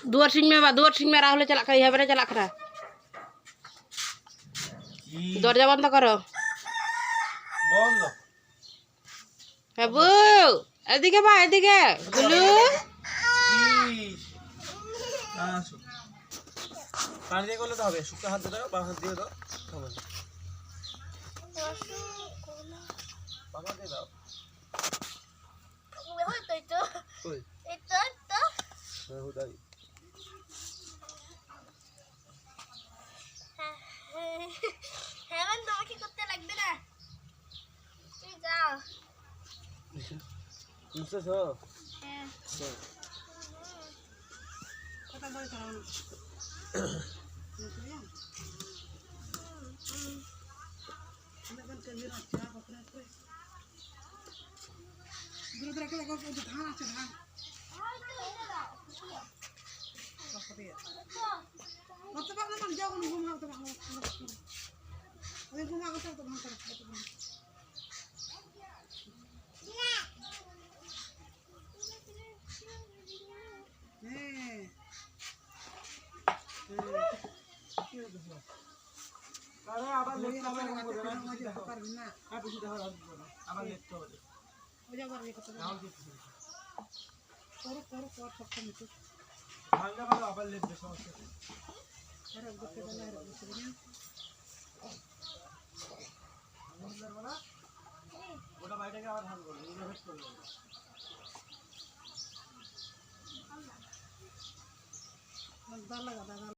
दुआर सिंह में राहुल चला कर यहाँ चला कर दरजा बंद करो बाबू एदिके बा एदिके गुलू पानी দিয়ে করলে তো হবে শুকনো হাত দাও বা হাত দিয়ে দাও হবে বাবা দিয়ে দাও ওই তো কই এই তো হুদাই হ্যাঁ তোমাকে করতে লাগবে না তুই যাও বুঝছস হ্যাঁ কথা বলে চালানো ধান আছে ধান যখন ঘুমাতে ঘুমাতে তো ধান আরে আবার লেট হবে না আর বেশি দেখা আবার লেট হবে ওই যাবার এই কথা নাও দিতে করো পর সব মিটে ভাঙা ভালো আবার লেট বেশি সমস্যা আরে দেখতে দাও আরে দেখতে দাও ওটা বাইরেকে আবার ধান করবে ইনভেস্ট করবে দাও লাগা দাও